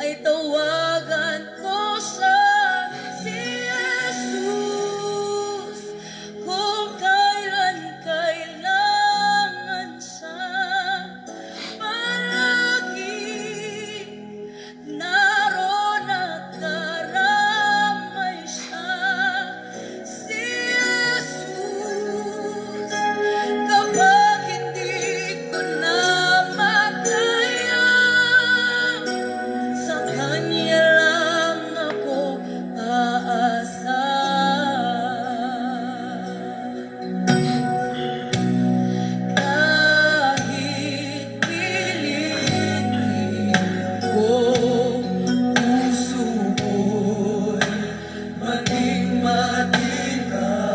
ay tawagan ko siya, si Jesus. Kung kailan kailangan siya, palagi naroon at karamay siya, si Jesus. Kapag hindi ko na makaya, sa Kanya lang ako aasa. Kahit pilitin ko, puso ko'y maging matinag.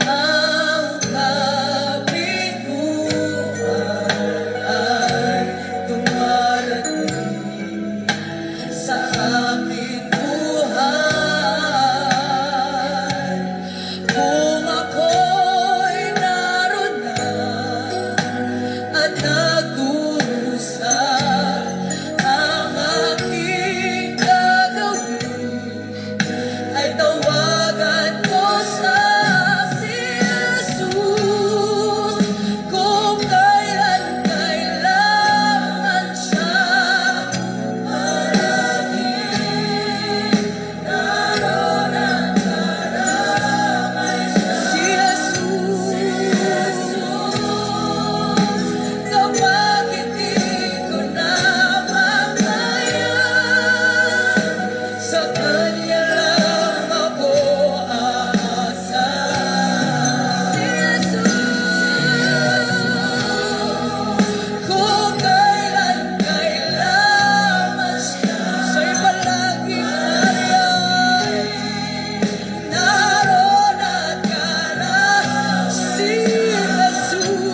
Ang kabiguan ay dumarating sa aking buhay. Kung ako'y naroon na at nagdurusa, ang aking gagawin ay tawagan ko sa si Jesus. Kung kailan kailangan siya, palagi naroon ang karamay siya, si Jesus. Kapag hindi ko na makaya, sa Kanya lang ako aasa, si Jesus. Kung kailan kailangan siya, siya'y palaging nariyan, naroon at karamay, si Jesus.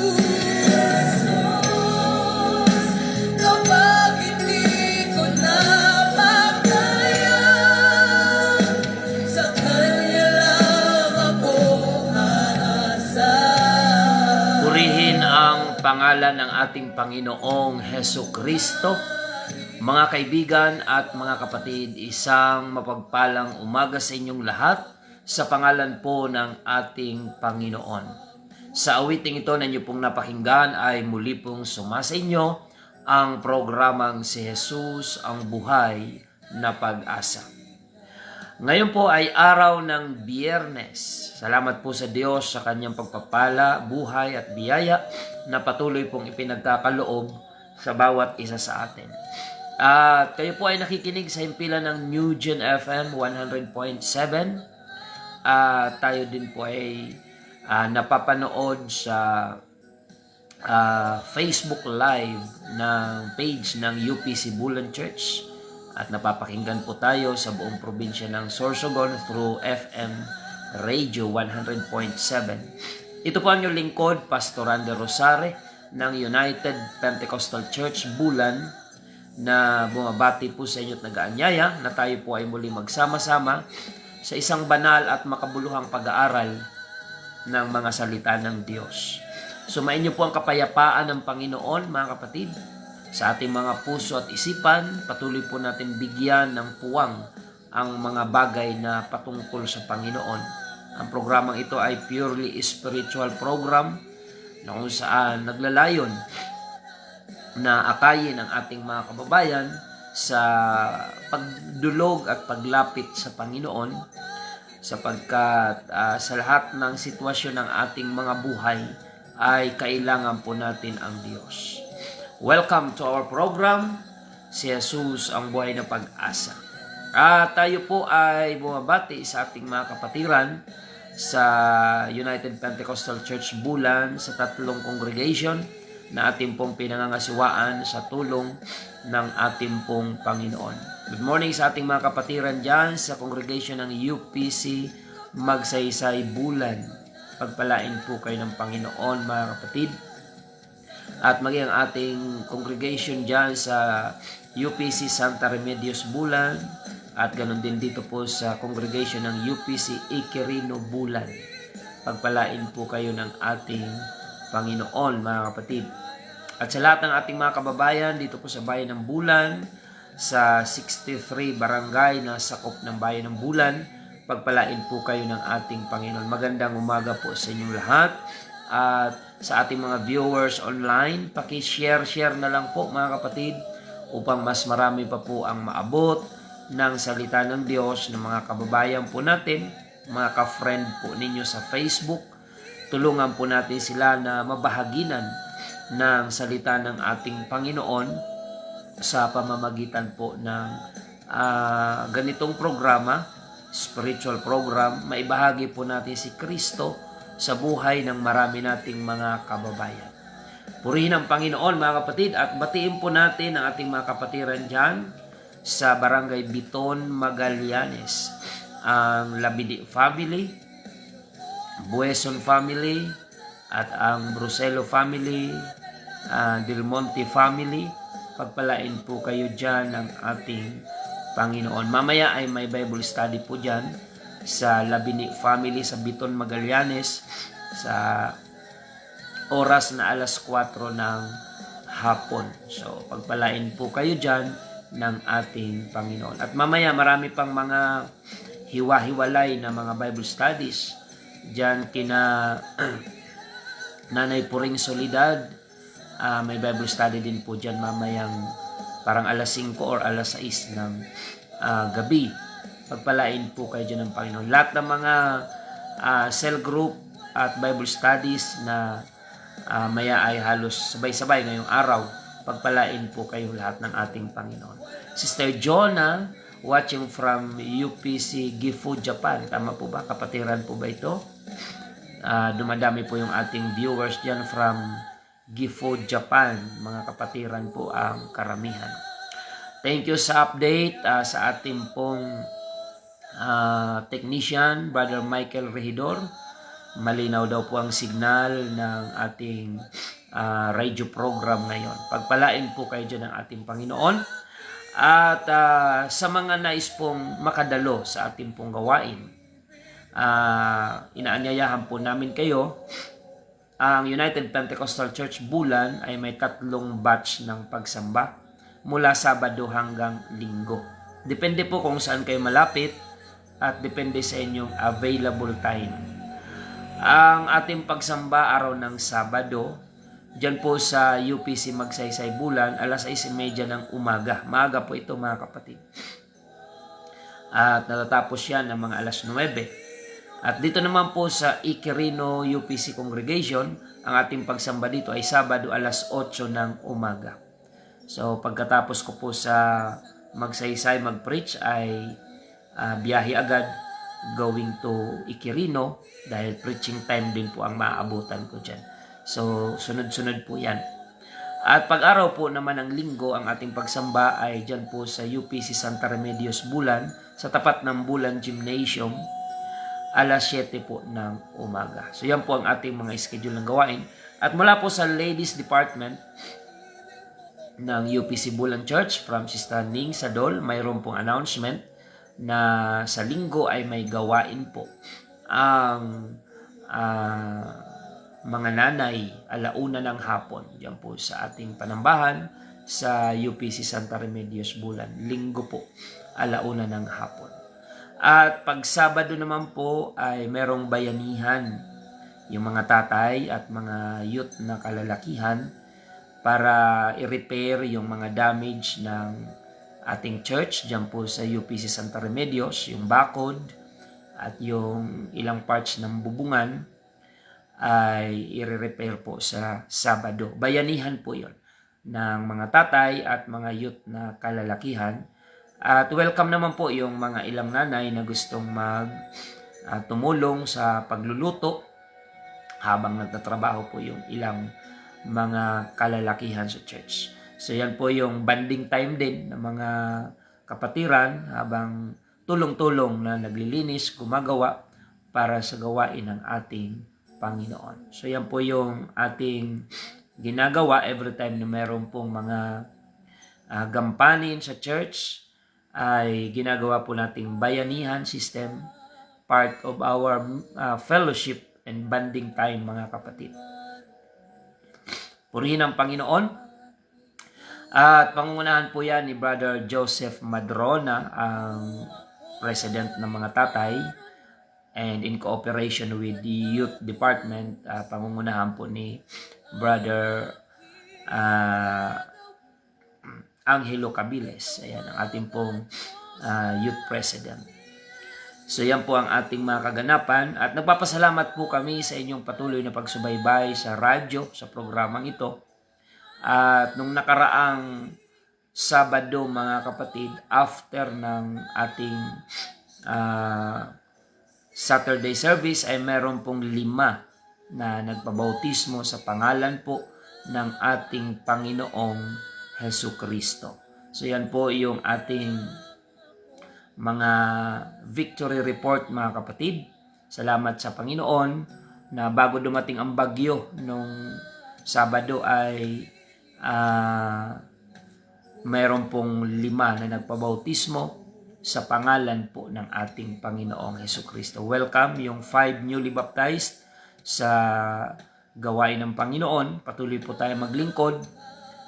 Kapag hindi ko na makaya, sa Kanya lang ako aasa. Purihin ang pangalan ng ating Panginoong Hesus Kristo. Mga kaibigan at mga kapatid, isang mapagpalang umaga sa inyong lahat sa pangalan po ng ating Panginoon. Sa awiting ito na inyo pong napakinggan ay muli pong sumasa inyo ang programang si Jesus ang buhay na pag-asa. Ngayon po ay araw ng Biyernes. Salamat po sa Diyos sa kanyang pagpapala, buhay at biyaya na patuloy pong ipinagkakaloob sa bawat isa sa atin. At kayo po ay nakikinig sa himpilan ng New Gen FM 100.7. Tayo din po ay napapanood sa Facebook Live ng page ng UPC Bulan Church. At napapakinggan po tayo sa buong probinsya ng Sorsogon through FM Radio 100.7. Ito po ang inyong lingkod, Pastor Randy Rosare ng United Pentecostal Church Bulan, na bumabati po sa inyo at nag-aanyaya na tayo po ay muli magsama-sama sa isang banal at makabuluhang pag-aaral ng mga salita ng Diyos. Sumain niyo po ang kapayapaan ng Panginoon, mga kapatid, sa ating mga puso at isipan. Patuloy po natin bigyan ng puwang ang mga bagay na patungkol sa Panginoon. Ang programang ito ay purely spiritual program na kung saan naglalayon na akayin ang ating mga kababayan sa pagdulog at paglapit sa Panginoon, sapagkat sa lahat ng sitwasyon ng ating mga buhay ay kailangan po natin ang Diyos. Welcome to our program, si Jesus ang buhay na pag-asa. Tayo po ay bumabati sa ating mga kapatiran sa United Pentecostal Church Bulan sa 3 congregation na ating pong pinangangasiwaan sa tulong ng ating pong Panginoon. Good morning sa ating mga kapatiran dyan sa congregation ng UPC Magsaysay Bulan. Pagpalain po kayo ng Panginoon, mga kapatid. At maging ang ating congregation dyan sa UPC Santa Remedios Bulan, at ganun din dito po sa congregation ng UPC Iquirino Bulan. Pagpalain po kayo ng ating Panginoon, mga kapatid. At sa lahat ng ating mga kababayan dito po sa Bayan ng Bulan, sa 63 barangay na sakop ng Bayan ng Bulan, pagpalain po kayo ng ating Panginoon. Magandang umaga po sa inyong lahat. At sa ating mga viewers online, paki-share na lang po mga kapatid upang mas marami pa po ang maabot ng salita ng Diyos ng mga kababayan po natin, mga ka-friend po ninyo sa Facebook. Tulungan po natin sila na mabahaginan ng salita ng ating Panginoon sa pamamagitan po ng ganitong programa, spiritual program. Maibahagi po natin si Kristo sa buhay ng marami nating mga kababayan. Purihin ang Panginoon mga kapatid at batiin po natin ang ating mga kapatiran dyan sa Barangay Biton, Magallanes, ang Labidi family, Bueson family, at ang Bruselo family, Del Monte family. Pagpalain po kayo dyan ng ating Panginoon. Mamaya ay may Bible study po dyan sa Labini family sa Biton, Magallanes sa oras na alas 4 ng hapon. So pagpalain po kayo dyan ng ating Panginoon. At mamaya marami pang mga hiwa-hiwalay na mga Bible studies dyan kina Nanay Puring Solidad. May Bible study din po dyan mamayang parang alas 5 or alas 6 ng gabi. Pagpalain po kayo dyan ng Panginoon. Lahat ng mga cell group at Bible studies na maya ay halos sabay-sabay ngayong araw. Pagpalain po kayong lahat ng ating Panginoon. Sister Jonah, watching from UPC Gifu, Japan. Tama po ba? Kapatiran po ba ito? Dumadami po yung ating viewers dyan from Gifu, Japan. Mga kapatiran po ang karamihan. Thank you sa update sa ating pong technician, Brother Michael Regidor. Malinaw daw po ang signal ng ating radio program ngayon. Pagpalain po kayo dyan ng ating Panginoon. At sa mga nais pong makadalo sa ating pong gawain, inaanyayahan po namin kayo. Ang United Pentecostal Church Bulan ay may 3 batch ng pagsamba mula Sabado hanggang Linggo. Depende po kung saan kayo malapit at depende sa inyong available time. Ang ating pagsamba araw ng Sabado, dyan po sa UPC Magsaysay Bulan, alas 6:30 ng umaga. Maaga po ito mga kapatid. At natatapos yan ng mga alas 9. At dito naman po sa Iquirino UPC Congregation, ang ating pagsamba dito ay Sabado alas 8 ng umaga. So pagkatapos ko po sa Magsaysay mag-preach ay biyahe agad going to Iquirino dahil preaching time din po ang maaabutan ko dyan. So sunod-sunod po yan. At pag-araw po naman ng Linggo, ang ating pagsamba ay dyan po sa UPC Santa Remedios Bulan, sa tapat ng Bulan Gymnasium, alas 7 po ng umaga. So yan po ang ating mga schedule ng gawain. At mula po sa Ladies Department ng UPC Bulan Church from Sister Ning Sadol, mayroon pong announcement na sa Linggo ay may gawain po ang mga nanay alauna ng hapon. Yan po sa ating panambahan sa UPC Santa Remedios Bulan. Linggo po, alauna ng hapon. At pag Sabado naman po ay merong bayanihan, yung mga tatay at mga youth na kalalakihan para i-repair yung mga damage ng ating church dyan po sa UPC Santa Remedios, yung bakod at yung ilang parts ng bubungan ay i-repair po sa Sabado. Bayanihan po yon ng mga tatay at mga youth na kalalakihan. At welcome naman po yung mga ilang nanay na gustong tumulong sa pagluluto habang nagtatrabaho po yung ilang mga kalalakihan sa church. So yan po yung banding time din ng mga kapatiran habang tulong-tulong na naglilinis, gumagawa para sa gawain ng ating Panginoon. So yan po yung ating ginagawa every time na meron pong mga gampanin sa church, ay ginagawa po nating bayanihan system, part of our fellowship and bonding time mga kapatid. Purihin ang Panginoon. At pangungunahan po yan ni Brother Joseph Madrona, ang President ng mga tatay, and in cooperation with the Youth Department, pangungunahan po ni Brother Angelo Cabiles. Ayan, ang ating pong Youth President. So yan po ang ating mga kaganapan at nagpapasalamat po kami sa inyong patuloy na pagsubaybay sa radyo, sa programang ito. At nung nakaraang Sabado mga kapatid, after ng ating Saturday service ay meron pong 5 na nagpabautismo sa pangalan po ng ating Panginoong Hesu Kristo. So yan po yung ating mga victory report mga kapatid. Salamat sa Panginoon na bago dumating ang bagyo nung Sabado ay mayroon pong 5 na nagpabautismo sa pangalan po ng ating Panginoong Hesu Kristo. Welcome yung 5 newly baptized sa gawain ng Panginoon. Patuloy po tayo maglingkod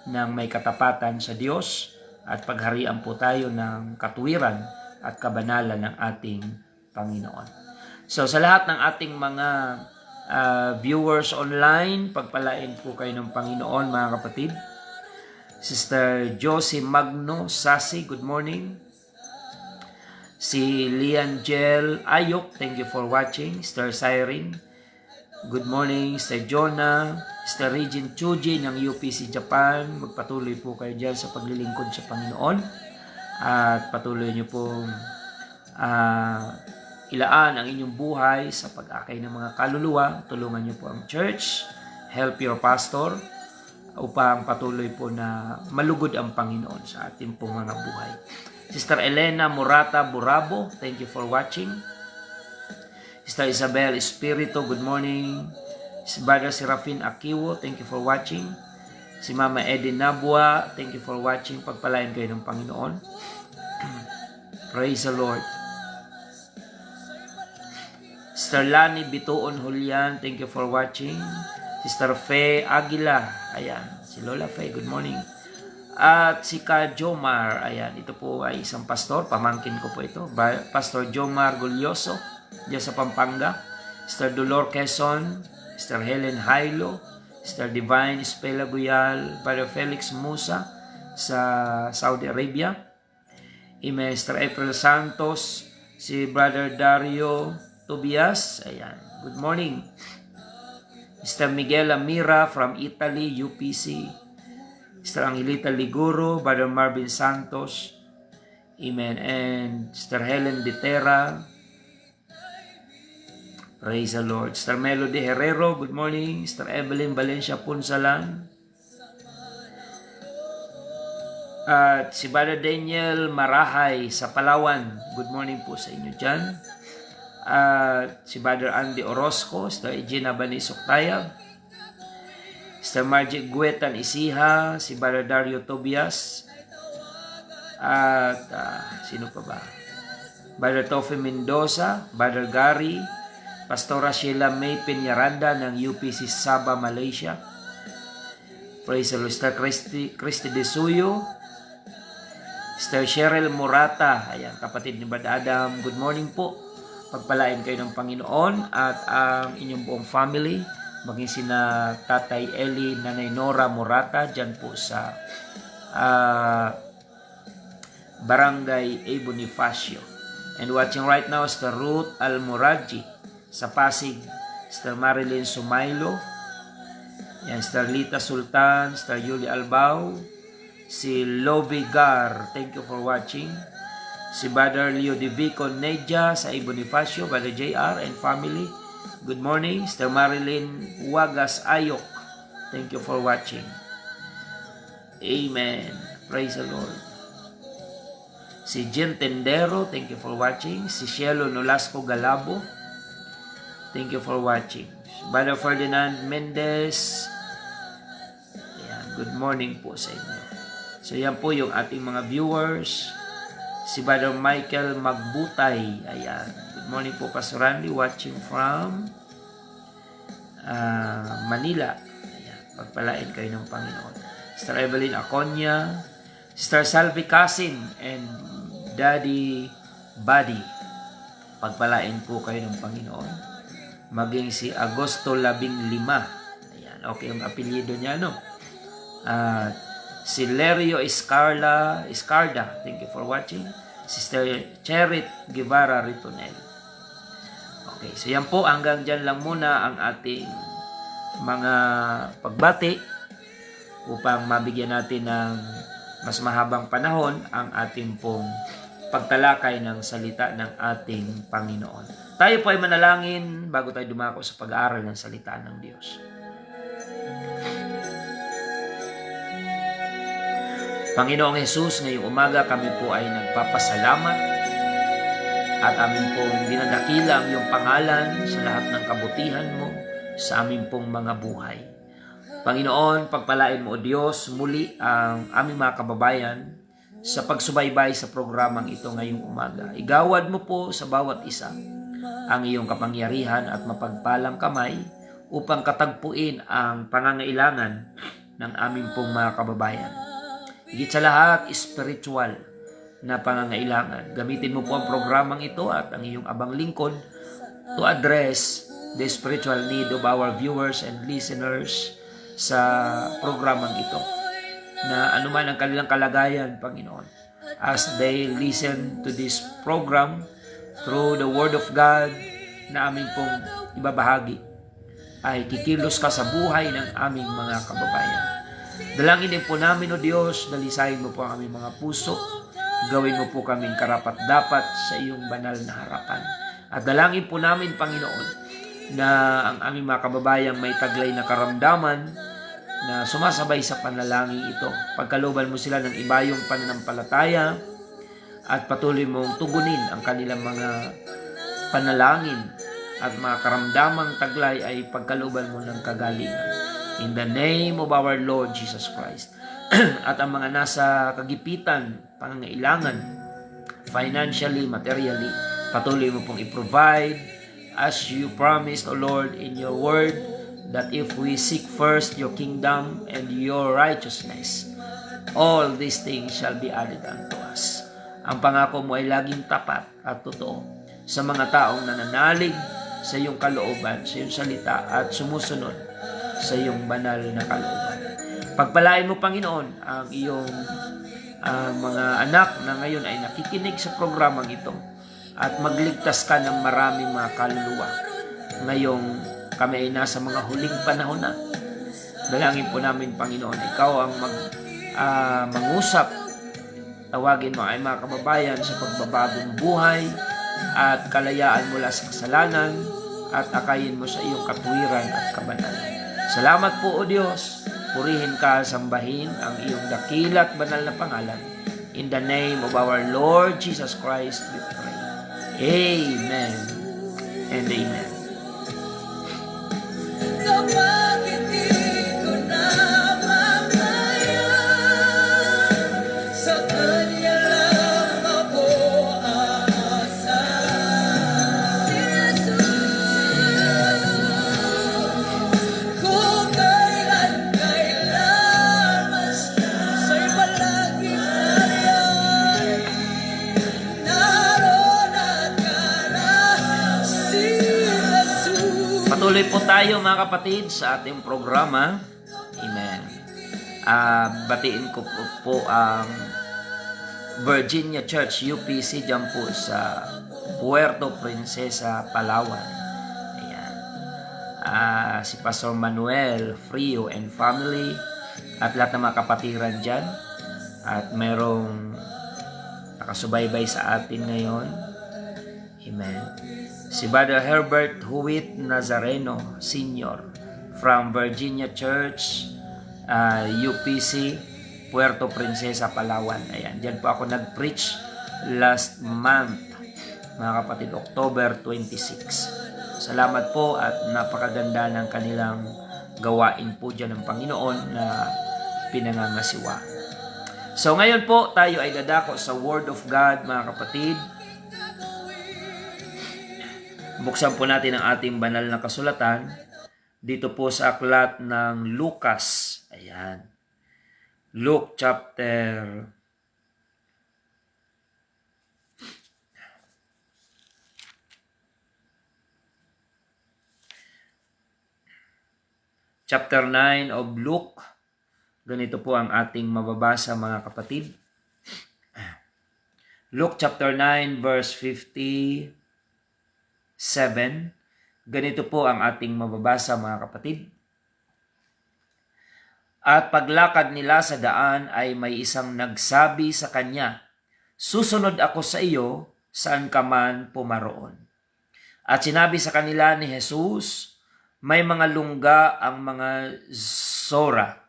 ng may katapatan sa Diyos at pagharian po tayo ng katuwiran at kabanalan ng ating Panginoon. So sa lahat ng ating mga viewers online, pagpalain po kayo ng Panginoon mga kapatid. Sister Josie Magno Sasi, good morning. Si Lian Gel Ayok, thank you for watching. Sister Cyrene, good morning. Sister Jonah, Sister Regine Chuji ng UPC Japan, magpatuloy po kayo dyan sa paglilingkod sa Panginoon. At patuloy nyo pong ilaan ang inyong buhay sa pag-akay ng mga kaluluwa. Tulungan nyo po ang church, help your pastor, upang patuloy po na malugod ang Panginoon sa ating pong mga buhay. Sister Elena Murata Burabo, thank you for watching. Sister Isabel Espirito, good morning. Si Brother Serafin Akiwo, thank you for watching. Si Mama Edin Nabua, thank you for watching. Pagpalain kayo ng Panginoon. Praise the Lord. Sister Lani Bituon Julian, thank you for watching. Sister Faye Aguila, ayan. Si Lola Faye, good morning. At si Ka Jomar, ayan. Ito po ay isang pastor, pamangkin ko po ito. Pastor Jomar Gulyoso, diyan sa Pampanga. Sister Dolor Quezon, Sister Helen Hailo, Sister Divine Espela Guyal, Brother Felix Musa sa Saudi Arabia. Sister April Santos, si Brother Dario Tobias, ayan, good morning. Sister Miguel Amira from Italy, UPC. Sister Angelita Liguro, Brother Marvin Santos, amen. And Sister Helen Ditera, praise the Lord. Sister Melody Herrero, good morning. Sister Evelyn Valencia Punsalan. At si Brother Daniel Marahay sa Palawan, good morning po sa inyo dyan. At si Brother Andy Orozco, Sister Egina Banisok Tayag. Sister Margie Guetan Isiha, si Brother Dario Tobias. At sino pa ba? Brother Tofi Mendoza, Brother Gary, Pastora Sheila May Peñaranda ng UPC Sabah, Malaysia. Praise the Lord. Sister Christy De Suyo, Sister Cheryl Murata, ayan, kapatid ni Brad Adam, good morning po. Pagpalain kayo ng Panginoon at ang inyong buong family, maging sina Tatay Eli, Nanay Nora Murata, dyan po sa Barangay A. Bonifacio. And watching right now, Sister Ruth Almoraji sa Pasig, Sister Marilyn Sumailo, yan, Sister Lita Sultan, Sister Yuli Albao, si Lovie Gar, thank you for watching. Si Brother Leo Divico Neja sa Bonifacio, Brother JR and family, good morning. Sister Marilyn Wagas Ayok, thank you for watching. Amen. Praise the Lord. Si Jen Tendero, thank you for watching. Si Cielo Nolasco Galabo, thank you for watching. Brother Ferdinand Mendez, ayan, good morning po sa inyo. So yan po yung ating mga viewers. Si Brother Michael Magbutay, ayan, good morning po Pastor Randy, watching from Manila. Ayan, Pagpalain kayo ng Panginoon. Sister Evelyn Aconia, Sister Salvi Casin, and Daddy Buddy. Pagpalain po kayo ng Panginoon. Maging si Agosto 15. Ayan, okay yung apelyido niya, no? At si Lerio Escarda, thank you for watching. Sister Cherit Guevara Ritonel. Okay, so yan po, hanggang dyan lang muna ang ating mga pagbati upang mabigyan natin ng mas mahabang panahon ang ating pong pagtalakay ng salita ng ating Panginoon. Tayo po ay manalangin bago tayo dumako sa pag-aaral ng salita ng Diyos. Panginoong Hesus, ngayong umaga kami po ay nagpapasalamat at amin pong dinadakila ang iyong pangalan sa lahat ng kabutihan mo sa amin pong mga buhay. Panginoon, pagpalain mo o Diyos muli ang aming mga kababayan sa pagsubaybay sa programang ito ngayong umaga. Igawad mo po sa bawat isa ang iyong kapangyarihan at mapagpalang kamay upang katagpuin ang pangangailangan ng aming pong mga kababayan. Higit sa lahat, spiritual na pangangailangan. Gamitin mo po ang programang ito at ang iyong abang lingkod to address the spiritual need of our viewers and listeners sa programang ito. Na anuman ang kanilang kalagayan, Panginoon, as they listen to this program through the Word of God na aming pong ibabahagi, ay kikilos ka sa buhay ng aming mga kababayan. Dalangin din po namin, O Diyos, dalisayin mo po ang aming mga puso, gawin mo po kaming karapat-dapat sa iyong banal na harapan. At dalangin po namin, Panginoon, na ang aming mga kababayang may taglay na karamdaman na sumasabay sa panalangin ito. Pagkalooban mo sila ng ibayong pananampalataya at patuloy mong tugunin ang kanilang mga panalangin at mga karamdamang taglay ay pagkalooban mo ng kagalingan. In the name of our Lord Jesus Christ. At ang mga nasa kagipitan, pangangailangan, financially, materially, patuloy mo pong i-provide as you promised, O Lord, in your word, that if we seek first your kingdom and your righteousness, all these things shall be added unto us. Ang pangako mo ay laging tapat at totoo sa mga taong nananalig sa iyong kalooban, sa iyong salita at sumusunod sa iyong banal na kalooban. Pagpalain mo, Panginoon, ang iyong mga anak na ngayon ay nakikinig sa programang ito at magligtas ka ng maraming mga kaluluwa. Ngayong kami ay nasa mga huling panahon na. Dalangin po namin, Panginoon, ikaw ang mangusap. Tawagin mo ay mga kababayan sa pagbabagong buhay at kalayaan mula sa kasalanan at akayin mo sa iyong katuwiran at kabanalan. Salamat po, O Diyos. Purihin ka, sambahin ang iyong dakilat banal na pangalan. In the name of our Lord Jesus Christ, we pray. Amen and amen. Kapag hindi ko na makayan, sa Kanya lang ako aasa. Si Jesus, kung kailan mas sa'y palaging nariyan, naroon at karan si Jesus. Patuloy po tayo, mga kapatid, sa ating programa. Amen. Batiin ko po ang Virginia Church UPC dyan po sa Puerto Princesa, Palawan. Ayan. Si Pastor Manuel Frio and family at lahat ng mga kapatiran dyan. At merong nakasubaybay sa atin ngayon. Amen. Si Brother Herbert Huwit Nazareno Sr. from Virginia Church, UPC, Puerto Princesa, Palawan. Ayan, dyan po ako nag-preach last month, mga kapatid, October 26. Salamat po at napakaganda ng kanilang gawain po dyan ng Panginoon na pinangangasiwa. So ngayon po tayo ay dadako sa Word of God, mga kapatid. Buksan po natin ang ating banal na kasulatan dito po sa aklat ng Lucas. Ayan. Luke chapter 9 of Luke. Ganito po ang ating mababasa mga kapatid. Luke chapter 9 verse 57. Ganito po ang ating mababasa mga kapatid. At paglakad nila sa daan ay may isang nagsabi sa kanya, "Susunod ako sa iyo saan ka man pumaroon." At sinabi sa kanila ni Jesus, "May mga lungga ang mga sora,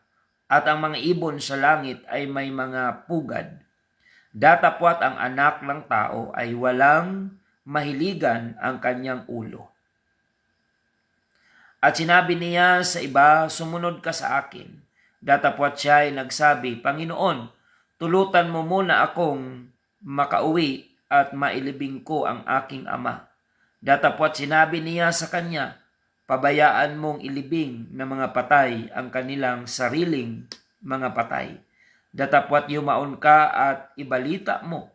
at ang mga ibon sa langit ay may mga pugad. Datapwat ang anak ng tao ay walang mahiligan ang kanyang ulo." At sinabi niya sa iba, "Sumunod ka sa akin." Datapwat siya ay nagsabi, "Panginoon, tulutan mo muna akong makauwi at mailibing ko ang aking ama." Datapwat sinabi niya sa kanya, "Pabayaan mong ilibing ng mga patay ang kanilang sariling mga patay. Datapwat yumaon ka at ibalita mo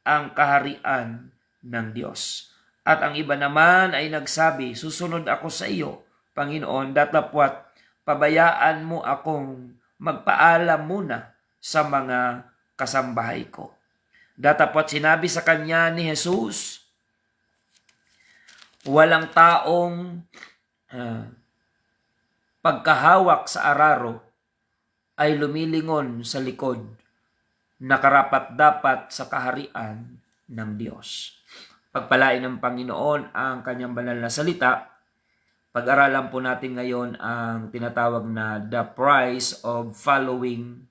ang kaharian ng Diyos." At ang iba naman ay nagsabi, "Susunod ako sa iyo, Panginoon, datapwat pabayaan mo akong magpaalam muna sa mga kasambahay ko." Datapwat sinabi sa kanya ni Jesus, "Walang taong pagkahawak sa araro ay lumilingon sa likod na karapat-dapat sa kaharian ng Diyos." Pagpalain ng Panginoon ang kanyang banal na salita. Pag-aralan po natin ngayon ang tinatawag na the price of following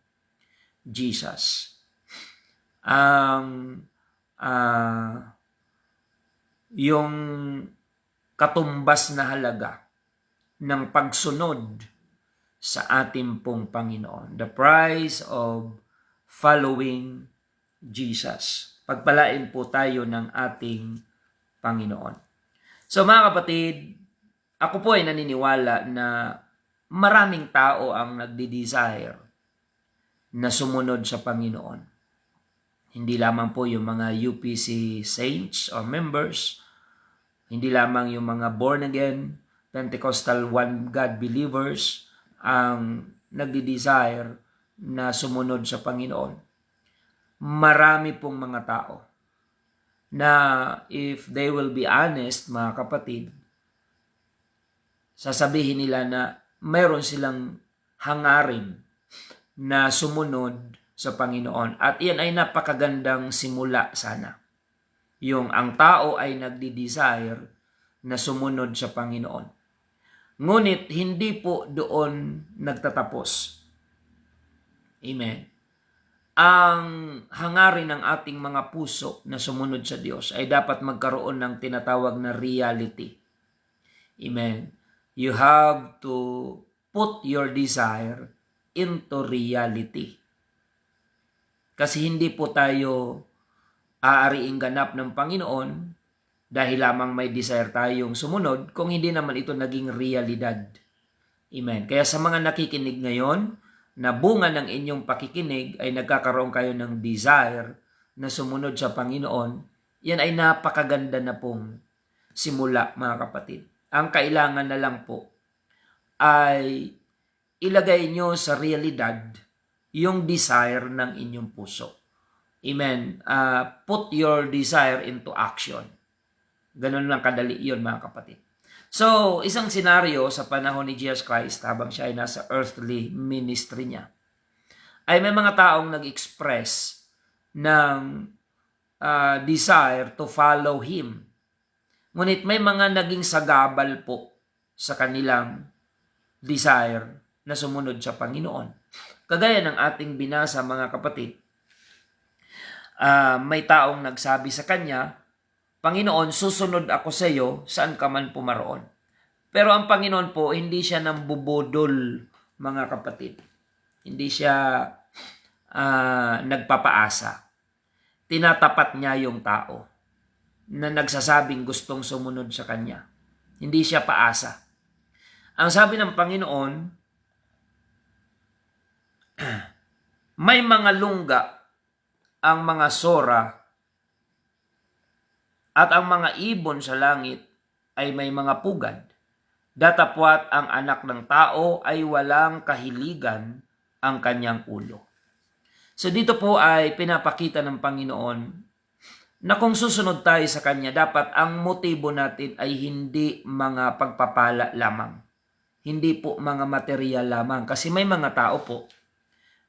Jesus. Yung katumbas na halaga ng pagsunod sa ating pong Panginoon. The price of following Jesus. Pagpalain po tayo ng ating Panginoon. So mga kapatid, ako po ay naniniwala na maraming tao ang nagdi-desire na sumunod sa Panginoon. Hindi lamang po yung mga UPC saints or members, hindi lamang yung mga born again, Pentecostal One God believers ang nagdi-desire na sumunod sa Panginoon. Marami pong mga tao na if they will be honest, mga kapatid, sasabihin nila na mayroon silang hangarin na sumunod sa Panginoon. At iyan ay napakagandang simula sana. Yung ang tao ay nagdi-desire na sumunod sa Panginoon. Ngunit hindi po doon nagtatapos. Amen. Ang hangarin ng ating mga puso na sumunod sa Diyos ay dapat magkaroon ng tinatawag na reality. Amen. You have to put your desire into reality. Kasi hindi po tayo aariing ganap ng Panginoon dahil lamang may desire tayong sumunod kung hindi naman ito naging realidad. Amen. Kaya sa mga nakikinig ngayon, na bunga ng inyong pakikinig ay nagkakaroon kayo ng desire na sumunod sa Panginoon, yan ay napakaganda na pong simula, mga kapatid. Ang kailangan na lang po ay ilagay nyo sa realidad yung desire ng inyong puso. Amen. Put your desire into action. Ganun lang kadali yun, mga kapatid. So, isang senaryo sa panahon ni Jesus Christ habang siya ay nasa earthly ministry niya, ay may mga taong nag-express ng desire to follow Him. Ngunit may mga naging sagabal po sa kanilang desire na sumunod sa Panginoon. Kagaya ng ating binasa, mga kapatid, may taong nagsabi sa kanya, "Panginoon, susunod ako sa iyo saan ka man pumaroon." Pero ang Panginoon po, hindi siya nambubudol, mga kapatid. Hindi siya nagpapaasa. Tinatapat niya yung tao na nagsasabing gustong sumunod sa kanya. Hindi siya paasa. Ang sabi ng Panginoon, may mga lungga ang mga sora at ang mga ibon sa langit ay may mga pugad. Datapwat ang anak ng tao ay walang kahiligan ang kanyang ulo. So dito po ay pinapakita ng Panginoon na kung susunod tayo sa Kanya, dapat ang motibo natin ay hindi mga pagpapala lamang. Hindi po mga material lamang. Kasi may mga tao po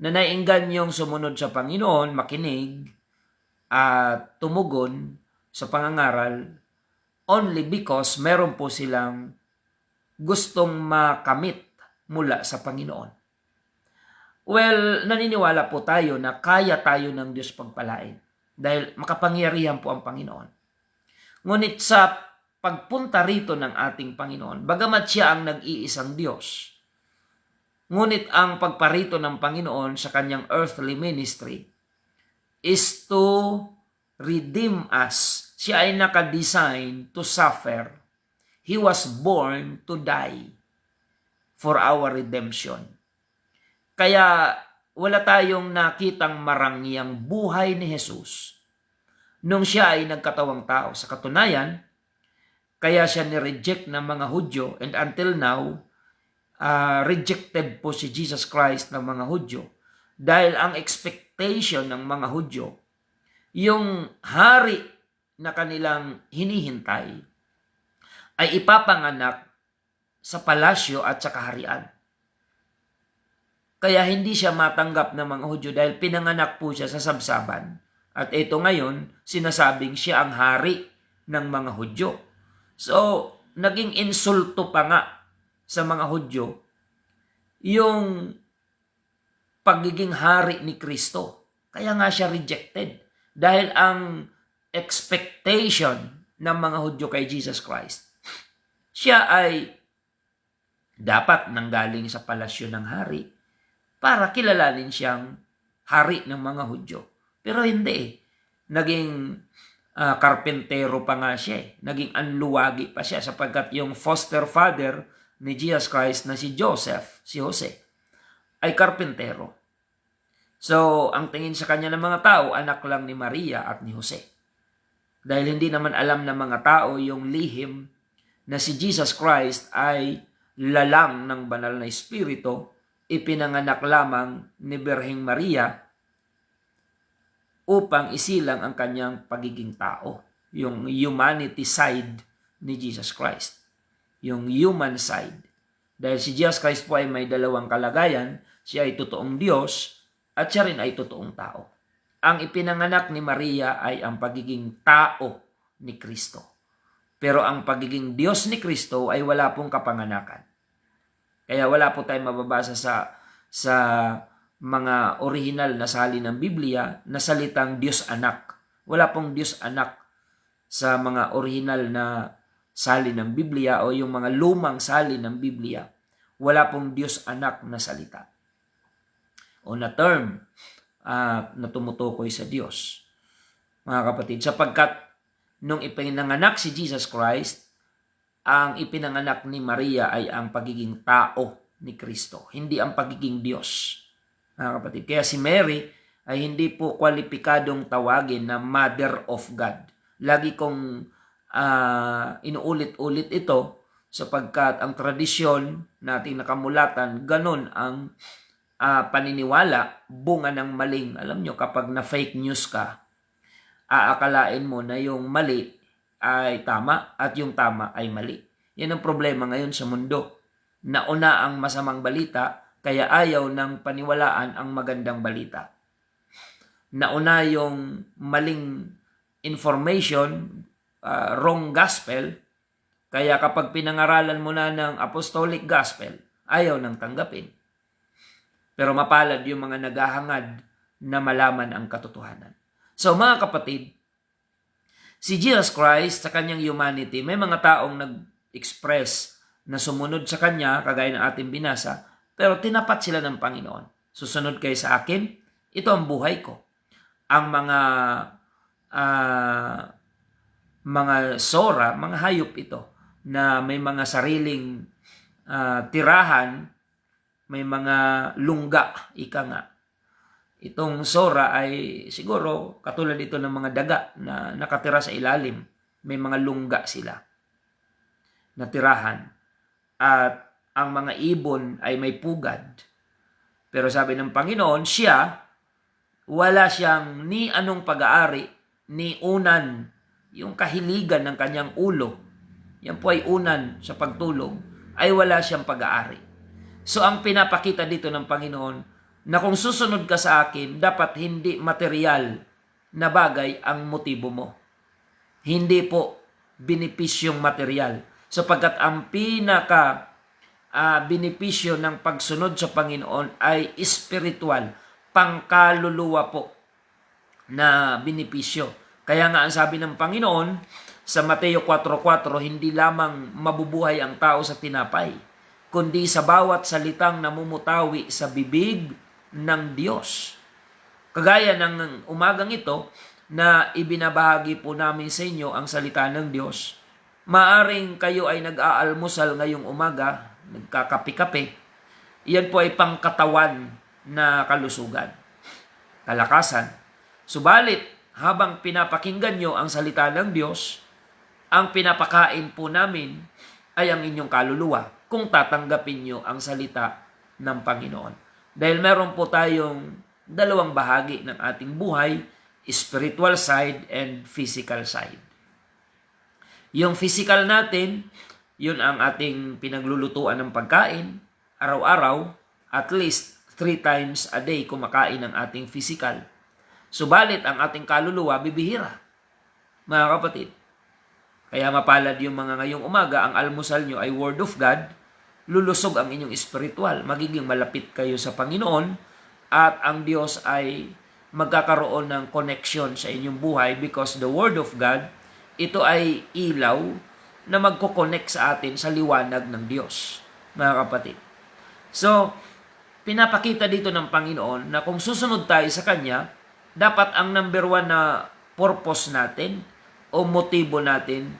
na naiingganyong sumunod sa Panginoon, makinig, at tumugon sa pangangaral only because meron po silang gustong makamit mula sa Panginoon. Well, naniniwala po tayo na kaya tayo ng Diyos pagpalain dahil makapangyarihan po ang Panginoon. Ngunit sa pagpunta rito ng ating Panginoon, bagamat siya ang nag-iisang Diyos, ngunit ang pagparito ng Panginoon sa kanyang earthly ministry is to redeem us. Siya ay nakadesign to suffer. He was born to die for our redemption. Kaya wala tayong nakitang marangyang buhay ni Jesus nung siya ay nagkatawang tao. Sa katunayan, kaya siya ni-reject ng mga Hudyo, and until now, rejected po si Jesus Christ ng mga Hudyo. Dahil ang expectation ng mga Hudyo, yung hari na kanilang hinihintay, ay ipapanganak sa palasyo at sa kaharian. Kaya hindi siya matanggap ng mga Hudyo dahil pinanganak po siya sa sabsaban. At ito ngayon, sinasabing siya ang hari ng mga Hudyo. So, naging insulto pa nga sa mga Hudyo yung pagiging hari ni Kristo. Kaya nga siya rejected. Dahil ang expectation ng mga Hudyo kay Jesus Christ, siya ay dapat nanggaling sa palasyo ng hari para kilalanin siyang hari ng mga Hudyo. Pero hindi. Naging karpentero pa nga siya. Naging anluwagi pa siya sapagkat yung foster father ni Jesus Christ na si Joseph, si Jose, ay karpentero. So, ang tingin sa kanya ng mga tao, anak lang ni Maria at ni Jose. Dahil hindi naman alam ng mga tao yung lihim na si Jesus Christ ay lalang ng banal na espiritu, ipinanganak lamang ni Birheng Maria upang isilang ang kanyang pagiging tao. Yung humanity side ni Jesus Christ. Yung human side. Dahil si Jesus Christ po ay may dalawang kalagayan, siya ay totoong Diyos at siya rin ay totoong tao. Ang ipinanganak ni Maria ay ang pagiging tao ni Kristo. Pero ang pagiging Diyos ni Kristo ay wala pong kapanganakan. Kaya wala po tayong mababasa sa mga original na salin ng Biblia na salitang Diyos Anak. Wala pong Diyos Anak sa mga original na salin ng Biblia o yung mga lumang salin ng Biblia. Wala pong Diyos Anak na salita o na term na tumutukoy sa Diyos. Mga kapatid, sapagkat nung ipinanganak si Jesus Christ, ang ipinanganak ni Maria ay ang pagiging tao ni Kristo, hindi ang pagiging Diyos. Mga kapatid, kaya si Mary ay hindi po kwalipikadong tawagin na Mother of God. Lagi kong inuulit-ulit ito sapagkat ang tradisyon nating nakamulatan, ganun ang paniniwala, bunga ng maling. Alam nyo, kapag na fake news ka, aakalain mo na yung mali ay tama at yung tama ay mali. Yan ang problema ngayon sa mundo. Nauna ang masamang balita, kaya ayaw ng paniwalaan ang magandang balita. Nauna yung maling information, wrong gospel, kaya kapag pinangaralan mo na ng apostolic gospel, ayaw nang tanggapin. Pero mapalad yung mga naghahangad na malaman ang katotohanan. So mga kapatid, si Jesus Christ sa kanyang humanity, may mga taong nag-express na sumunod sa kanya, kagaya ng ating binasa, pero tinapat sila ng Panginoon. Susunod kayo sa akin, ito ang buhay ko. Ang mga sora, mga hayop ito, na may mga sariling tirahan, may mga lungga, ika nga. Itong sora ay siguro katulad ito ng mga daga na nakatira sa ilalim. May mga lungga sila na tirahan. At ang mga ibon ay may pugad. Pero sabi ng Panginoon, siya, wala siyang ni anong pag-aari, ni unan, yung kahiligan ng kanyang ulo. Yan po ay unan sa pagtulog, ay wala siyang pag-aari. So ang pinapakita dito ng Panginoon, na kung susunod ka sa akin, dapat hindi material na bagay ang motibo mo. Hindi po benepisyong material. Sapagkat ang benepisyo ng pagsunod sa Panginoon ay spiritual, pangkaluluwa po na benepisyo. Kaya nga ang sabi ng Panginoon sa Mateo 4:4, hindi lamang mabubuhay ang tao sa tinapay, kundi sa bawat salitang namumutawi sa bibig ng Diyos. Kagaya ng umagang ito na ibinabahagi po namin sa inyo ang salita ng Diyos, maaring kayo ay nag-aalmusal ngayong umaga, nagkakape-kape, yan po ay pangkatawan na kalusugan, kalakasan. Subalit, habang pinapakinggan nyo ang salita ng Diyos, ang pinapakain po namin ay ang inyong kaluluwa kung tatanggapin nyo ang salita ng Panginoon. Dahil meron po tayong dalawang bahagi ng ating buhay, spiritual side and physical side. Yung physical natin, yun ang ating pinaglulutuan ng pagkain, araw-araw, at least 3 times a day kumakain ng ating physical. Subalit ang ating kaluluwa, bibihira. Mga kapatid, kaya mapalad yung mga ngayong umaga, ang almusal nyo ay Word of God, lulusog ang inyong spiritual, magiging malapit kayo sa Panginoon, at ang Diyos ay magkakaroon ng connection sa inyong buhay because the Word of God, ito ay ilaw na magkoconnect sa atin sa liwanag ng Diyos, mga kapatid. So, pinapakita dito ng Panginoon na kung susunod tayo sa Kanya, dapat ang number 1 na purpose natin o motibo natin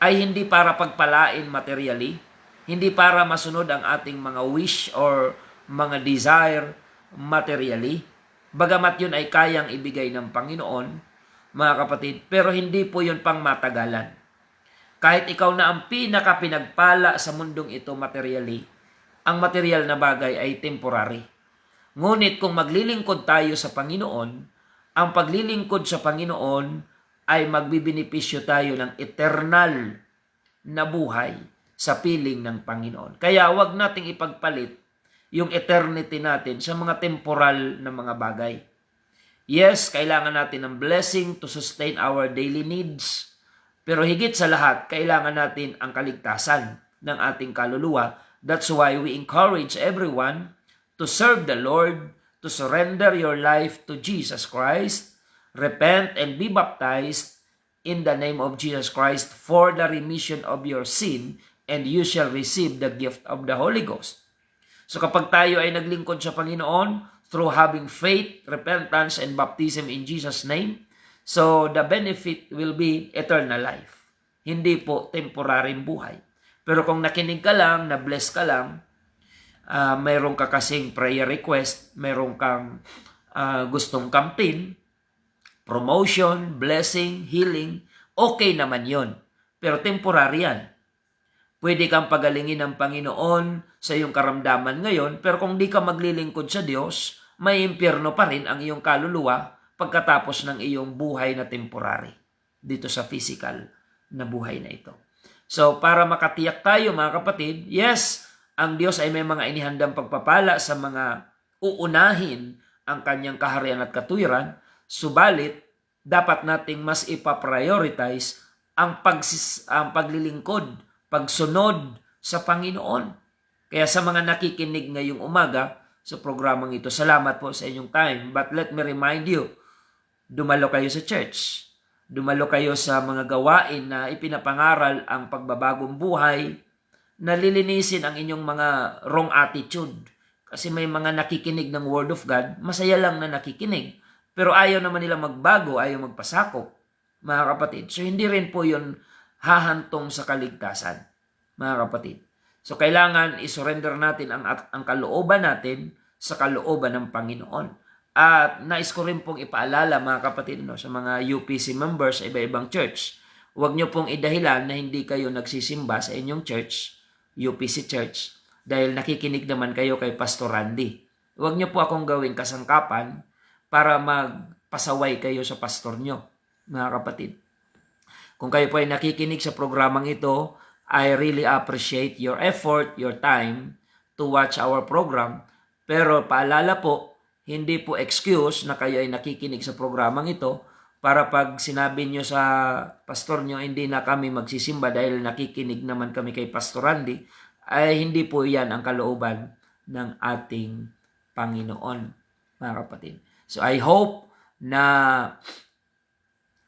ay hindi para pagpalain materially, hindi para masunod ang ating mga wish or mga desire materially. Bagamat yun ay kayang ibigay ng Panginoon, mga kapatid, pero hindi po yun pang matagalan. Kahit ikaw na ang pinakapinagpala sa mundong ito materially, ang material na bagay ay temporary. Ngunit kung maglilingkod tayo sa Panginoon, ang paglilingkod sa Panginoon ay magbibinipisyo tayo ng eternal na buhay sa piling ng Panginoon. Kaya wag nating ipagpalit yung eternity natin sa mga temporal na mga bagay. Yes, kailangan natin ng blessing to sustain our daily needs. Pero higit sa lahat, kailangan natin ang kaligtasan ng ating kaluluwa. That's why we encourage everyone to serve the Lord, to surrender your life to Jesus Christ, repent and be baptized in the name of Jesus Christ for the remission of your sin, and you shall receive the gift of the Holy Ghost. So kapag tayo ay naglingkod sa Panginoon through having faith, repentance, and baptism in Jesus' name, so the benefit will be eternal life. Hindi po temporaryong buhay. Pero kung nakinig ka lang, na-bless ka lang, mayroon ka kasing prayer request, mayroon kang gustong kamtin, promotion, blessing, healing, okay naman yon. Pero temporary yan. Pwede kang pagalingin ng Panginoon sa iyong karamdaman ngayon, pero kung di ka maglilingkod sa Diyos, may impyerno pa rin ang iyong kaluluwa pagkatapos ng iyong buhay na temporary dito sa physical na buhay na ito. So, para makatiyak tayo mga kapatid, yes, ang Diyos ay may mga inihandang pagpapala sa mga uunahin ang kanyang kaharian at katuwiran, subalit, dapat nating mas ipaprioritize ang paglilingkod, pagsunod sa Panginoon. Kaya sa mga nakikinig ngayong umaga sa programang ito, salamat po sa inyong time. But let me remind you, dumalo kayo sa church. Dumalo kayo sa mga gawain na ipinapangaral ang pagbabagong buhay, na lilinisin ang inyong mga wrong attitude. Kasi may mga nakikinig ng Word of God, masaya lang na nakikinig. Pero ayaw naman nila magbago, ayaw magpasakop, mga kapatid. So hindi rin po yun hahantong sa kaligtasan, mga kapatid. So kailangan isurrender natin ang kalooban natin sa kalooban ng Panginoon. At nais ko rin pong ipaalala mga kapatid sa mga UPC members sa iba-ibang church. Huwag niyo pong idahilan na hindi kayo nagsisimba sa inyong church, UPC church, dahil nakikinig naman kayo kay Pastor Randy. Huwag niyo po akong gawing kasangkapan para magpasaway kayo sa pastor niyo, mga kapatid. Kung kayo po ay nakikinig sa programang ito, I really appreciate your effort, your time to watch our program. Pero paalala po, hindi po excuse na kayo ay nakikinig sa programang ito para pag sinabi nyo sa pastor nyo, hindi na kami magsisimba dahil nakikinig naman kami kay Pastor Randy, ay hindi po yan ang kalooban ng ating Panginoon, mga kapatid. So I hope na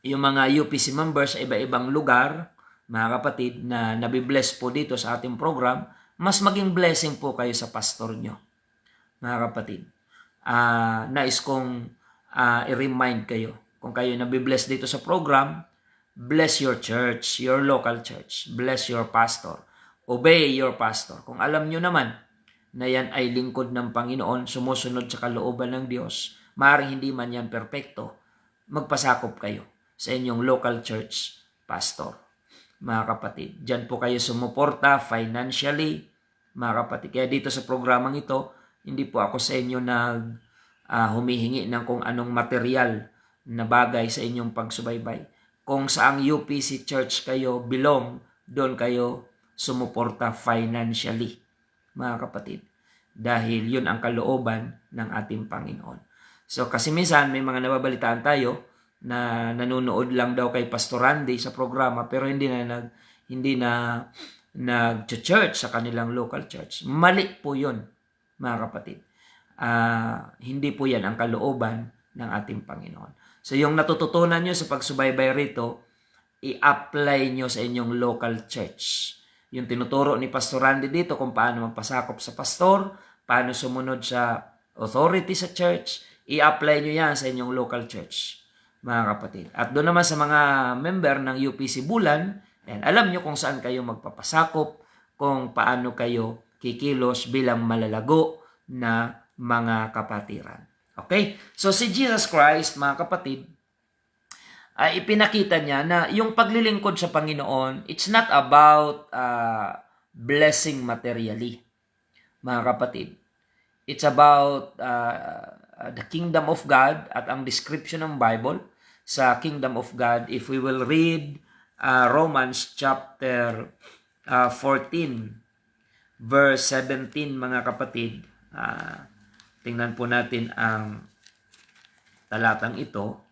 yung mga UPC members sa iba-ibang lugar, mga kapatid, na nabibless po dito sa ating program, mas maging blessing po kayo sa pastor nyo, mga kapatid. Nais kong i-remind kayo, kung kayo nabibless dito sa program, bless your church, your local church. Bless your pastor. Obey your pastor. Kung alam nyo naman na yan ay lingkod ng Panginoon, sumusunod sa kalooban ng Diyos, maaaring hindi man yan perpekto, magpasakop kayo sa inyong local church pastor. Mga kapatid, dyan po kayo sumuporta financially, mga kapatid. Kaya dito sa programang ito, hindi po ako sa inyo humihingi ng kung anong material na bagay sa inyong pagsubaybay. Kung saang UPC church kayo belong, doon kayo sumuporta financially, mga kapatid. Dahil yun ang kalooban ng ating Panginoon. So kasi minsan may mga nababalitaan tayo na nanonood lang daw kay Pastor Randy sa programa pero hindi na nag-church sa kanilang local church. Mali po yun, mga kapatid. Hindi po yan ang kalooban ng ating Panginoon. So yung natututunan nyo sa pagsubaybay rito, i-apply nyo sa inyong local church. Yung tinuturo ni Pastor Randy dito kung paano magpasakop sa pastor, paano sumunod sa authority sa church, i-apply nyo yan sa inyong local church, mga kapatid. At doon naman sa mga member ng UPC Bulan, alam nyo kung saan kayo magpapasakop, kung paano kayo kikilos bilang malalago na mga kapatiran. Okay? So si Jesus Christ, mga kapatid, ay ipinakita niya na yung paglilingkod sa Panginoon, it's not about blessing materially, mga kapatid. It's about the kingdom of God at ang description ng Bible sa kingdom of God. If we will read Romans chapter 14, verse 17, mga kapatid, tingnan po natin ang talatang ito.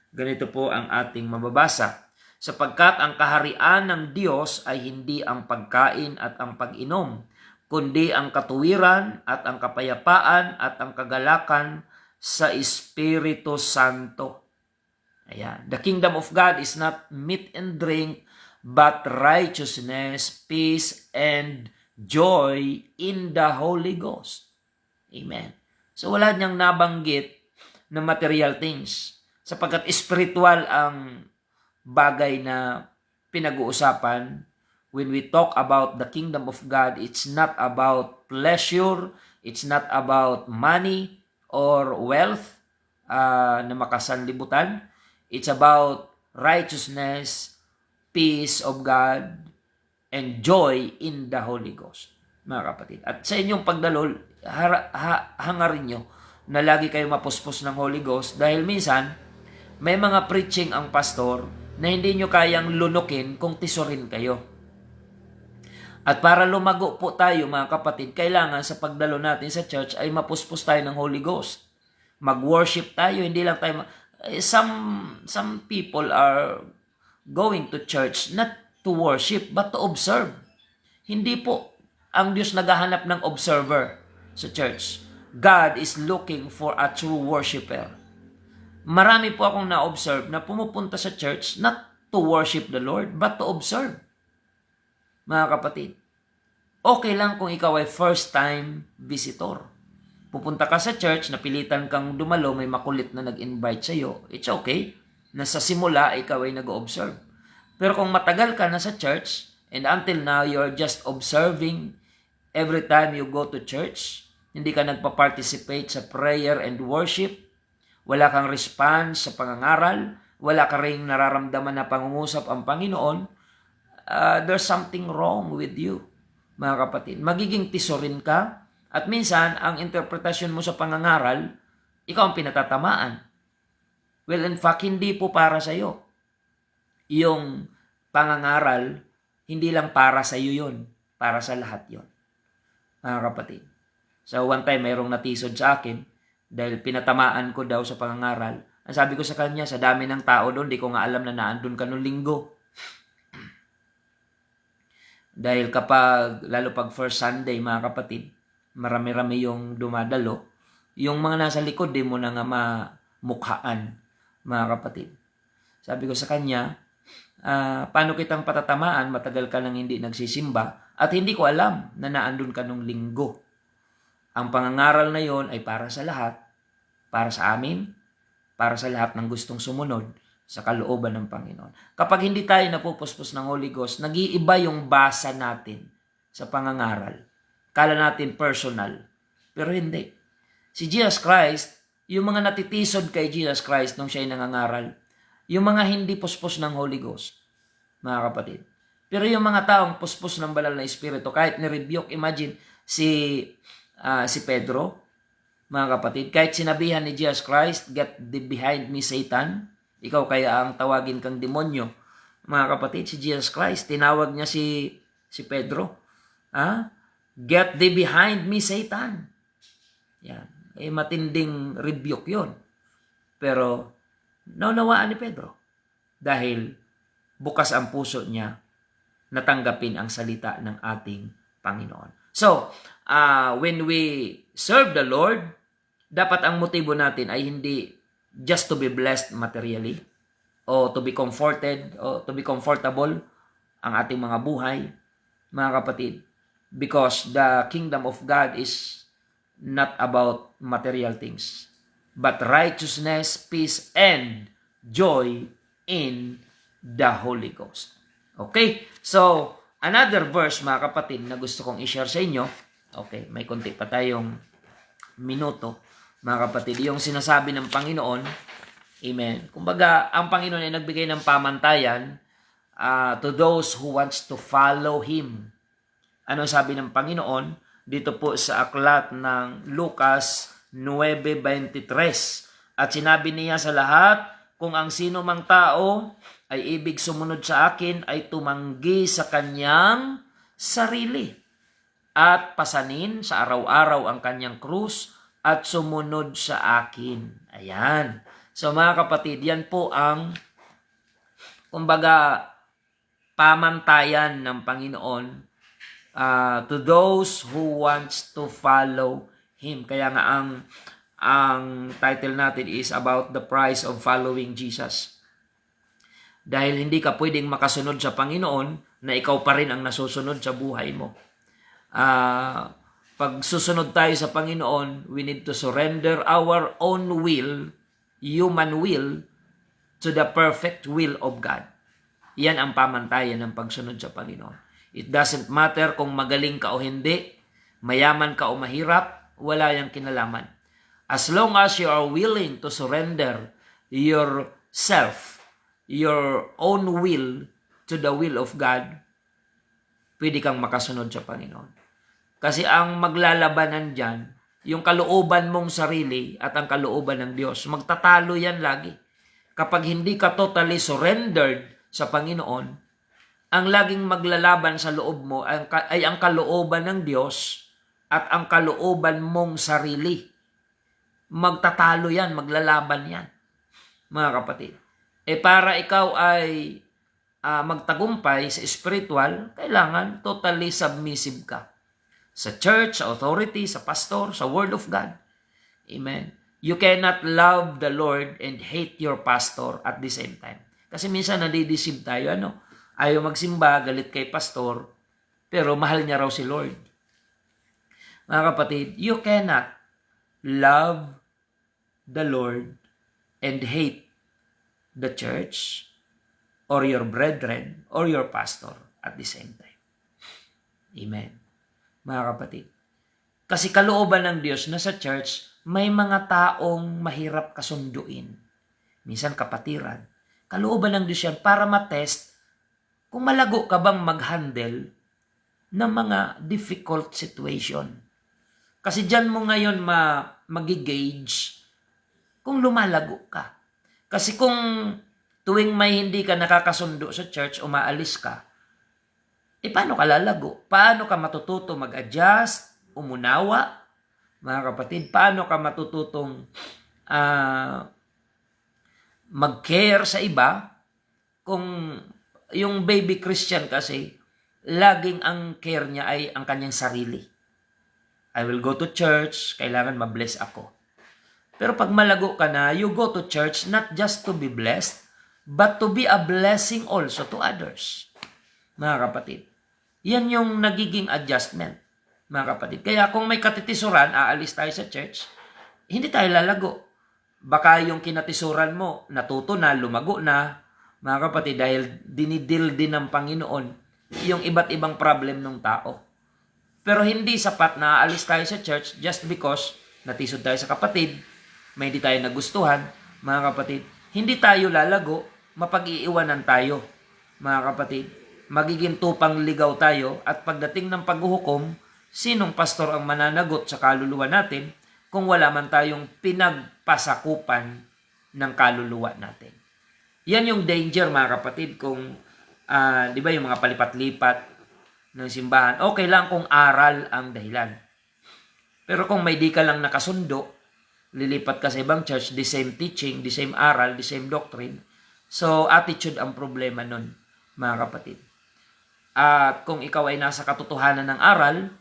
Ganito po ang ating mababasa. Sapagkat ang kaharian ng Diyos ay hindi ang pagkain at ang pag-inom, kundi ang katuwiran at ang kapayapaan at ang kagalakan sa Espiritu Santo. Ayan. The kingdom of God is not meat and drink, but righteousness, peace, and joy in the Holy Ghost. Amen. So wala niyang nabanggit na material things, sapagkat spiritual ang bagay na pinag-uusapan. When we talk about the kingdom of God, it's not about pleasure, it's not about money or wealth na makasanlibutan. It's about righteousness, peace of God, and joy in the Holy Ghost, mga kapatid. At sa inyong pagdalo, hangarin nyo na lagi kayo mapuspos ng Holy Ghost dahil minsan, may mga preaching ang pastor na hindi nyo kayang lunukin kung tisorin kayo. At para lumago po tayo, mga kapatid, kailangan sa pagdalo natin sa church ay mapuspos tayo ng Holy Ghost. Mag-worship tayo, hindi lang tayo... Some people are going to church not to worship but to observe. Hindi po ang Diyos naghahanap ng observer sa church. God is looking for a true worshiper. Marami po akong na-observe na pumupunta sa church not to worship the Lord, but to observe. Mga kapatid, okay lang kung ikaw ay first-time visitor. Pupunta ka sa church, napilitan kang dumalo, may makulit na nag-invite sa'yo, it's okay. Nasa simula, ikaw ay nag-observe. Pero kung matagal ka na sa church, and until now, you're just observing, Every time you go to church, hindi ka nagpa-participate sa prayer and worship, wala kang response sa pangangaral, wala ka ring nararamdaman na pangungusap ang Panginoon, there's something wrong with you, mga kapatid. Magiging tisorin ka, at minsan, ang interpretasyon mo sa pangangaral, ikaw ang pinatatamaan. Well, in fact, hindi po para sa iyo. Yung pangangaral, hindi lang para sa iyo yun, para sa lahat yun, mga kapatid. So one time, mayroong natisod sa akin dahil pinatamaan ko daw sa pangangaral. Ang sabi ko sa kanya, sa dami ng tao doon, di ko nga alam na naandun ka nung linggo. Dahil lalo pag first Sunday, mga kapatid, marami-rami yung dumadalo. Yung mga nasa likod, di mo na nga mamukhaan, mga kapatid. Sabi ko sa kanya, paano kitang patatamaan, matagal ka nang hindi nagsisimba, at hindi ko alam na naandun ka nung linggo. Ang pangangaral na yon ay para sa lahat, para sa amin, para sa lahat ng gustong sumunod sa kalooban ng Panginoon. Kapag hindi tayo napupuspos ng Holy Ghost, nag-iiba yung basa natin sa pangangaral. Kala natin personal, pero hindi. Si Jesus Christ, yung mga natitisod kay Jesus Christ nung siya'y nangangaral, yung mga hindi puspos ng Holy Ghost, mga kapatid. Pero yung mga taong puspos ng banal na Espiritu, kahit ni-rebuke, imagine, si Pedro, mga kapatid, kahit sinabihan ni Jesus Christ, "Get thee behind me, Satan," ikaw kaya ang tawagin kang demonyo, mga kapatid, si Jesus Christ, tinawag niya si Pedro, "Get thee behind me, Satan." Yan. Matinding rebuke yon. Pero, naunawaan ni Pedro. Dahil bukas ang puso niya natanggapin ang salita ng ating Panginoon. So, when we serve the Lord, dapat ang motibo natin ay hindi just to be blessed materially o to be comforted o to be comfortable ang ating mga buhay, mga kapatid. Because the kingdom of God is not about material things, but righteousness, peace, and joy in the Holy Ghost. Okay? So, another verse, mga kapatid, na gusto kong i-share sa inyo. Okay, may konti pa tayong minuto, mga kapatid. Yung sinasabi ng Panginoon, amen. Kumbaga, ang Panginoon ay nagbigay ng pamantayan to those who wants to follow Him. Ano sabi ng Panginoon? Dito po sa aklat ng Lucas 9:23. At sinabi niya sa lahat, kung ang sino mang tao ay ibig sumunod sa akin, ay tumanggi sa kanyang sarili at pasanin sa araw-araw ang kanyang krus at sumunod sa akin. Ayan. So mga kapatid, yan po ang kumbaga pamantayan ng Panginoon to those who wants to follow Him. Kaya nga ang title natin is about the price of following Jesus. Dahil hindi ka pwedeng makasunod sa Panginoon na ikaw pa rin ang nasusunod sa buhay mo. Pag susunod tayo sa Panginoon, we need to surrender our own will, human will, to the perfect will of God. Yan ang pamantayan ng pagsunod sa Panginoon. It doesn't matter kung magaling ka o hindi, mayaman ka o mahirap, wala yang kinalaman. As long as you are willing to surrender yourself, your own will to the will of God, pwede kang makasunod sa Panginoon. Kasi ang maglalabanan dyan, yung kalooban mong sarili at ang kalooban ng Diyos, magtatalo yan lagi. Kapag hindi ka totally surrendered sa Panginoon, ang laging maglalaban sa loob mo ay ang kalooban ng Diyos at ang kalooban mong sarili. Magtatalo yan, maglalaban yan, mga kapatid. Para ikaw ay magtagumpay sa spiritual, kailangan totally submissive ka. Sa church, sa authority, sa pastor, sa word of God. Amen. You cannot love the Lord and hate your pastor at the same time. Kasi minsan nadideceive tayo, ayaw magsimba, galit kay pastor, pero mahal niya raw si Lord. Mga kapatid, you cannot love the Lord and hate the church or your brethren or your pastor at the same time. Amen. mga kapatid. Kasi kalooban ng Diyos na sa church, may mga taong mahirap kasunduin. Minsan kapatiran. Kalooban ng Diyos yan para matest kung malago ka bang mag-handle ng mga difficult situation. Kasi dyan mo ngayon mag-gauge kung lumalago ka. Kasi kung tuwing may hindi ka nakakasundo sa church, umaalis ka, paano ka lalago? Paano ka matututo mag-adjust, umunawa? Mga kapatid, paano ka matututong mag-care sa iba? Kung yung baby Christian kasi, laging ang care niya ay ang kanyang sarili. I will go to church, kailangan ma-bless ako. Pero pag malago ka na, you go to church not just to be blessed, but to be a blessing also to others. Mga kapatid, yan yung nagiging adjustment, mga kapatid. Kaya kung may katitisuran, aalis tayo sa church, hindi tayo lalago. Baka yung kinatisuran mo, natuto na, lumago na, mga kapatid, dahil dinidil din ng Panginoon yung iba't ibang problem ng tao. Pero hindi sapat na aalis tayo sa church just because natisod tayo sa kapatid, may hindi tayo nagustuhan, mga kapatid. Hindi tayo lalago, mapag-iiwanan tayo, mga kapatid. Magiging tupang ligaw tayo at pagdating ng paghuhukom, sinong pastor ang mananagot sa kaluluwa natin kung wala man tayong pinagpasakupan ng kaluluwa natin. Yan yung danger, mga kapatid, kung di ba yung mga palipat-lipat ng simbahan, okay lang kung aral ang dahilan. Pero kung may di ka lang nakasundo, lilipat ka sa ibang church, the same teaching, the same aral, the same doctrine. So, attitude ang problema nun, mga kapatid. At kung ikaw ay nasa katotohanan ng aral,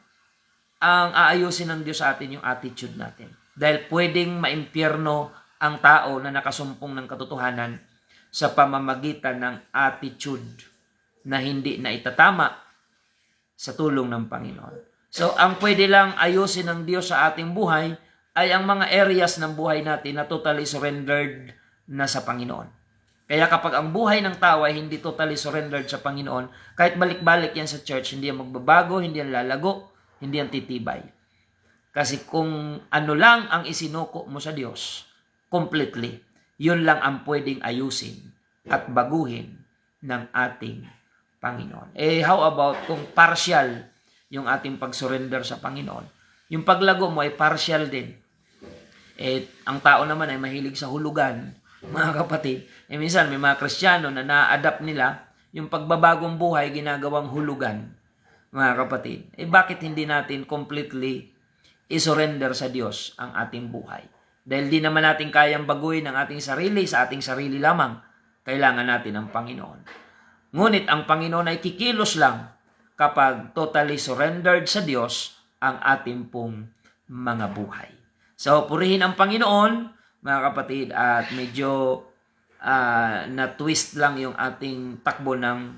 ang aayusin ng Diyos sa atin yung attitude natin. Dahil pwedeng maimpyerno ang tao na nakasumpong ng katotohanan sa pamamagitan ng attitude na hindi na itatama sa tulong ng Panginoon. So, ang pwede lang ayusin ng Diyos sa ating buhay ay ang mga areas ng buhay natin na totally surrendered na sa Panginoon. Kaya kapag ang buhay ng tao ay hindi totally surrendered sa Panginoon, kahit balik-balik yan sa church, hindi yan magbabago, hindi yan lalago, hindi yan titibay. Kasi kung ano lang ang isinuko mo sa Diyos, completely, yun lang ang pwedeng ayusin at baguhin ng ating Panginoon. How about kung partial yung ating pag-surrender sa Panginoon? Yung paglago mo ay partial din. Ang tao naman ay mahilig sa hulugan, mga kapatid. Minsan may mga Kristiyano na na-adapt nila yung pagbabagong buhay ginagawang hulugan, mga kapatid. Bakit hindi natin completely isurrender sa Diyos ang ating buhay? Dahil di naman natin kayang baguhin ang ating sarili sa ating sarili lamang. Kailangan natin ang Panginoon. Ngunit ang Panginoon ay kikilos lang kapag totally surrendered sa Diyos ang ating pong mga buhay. So, purihin ang Panginoon, mga kapatid, at medyo na-twist lang yung ating takbo ng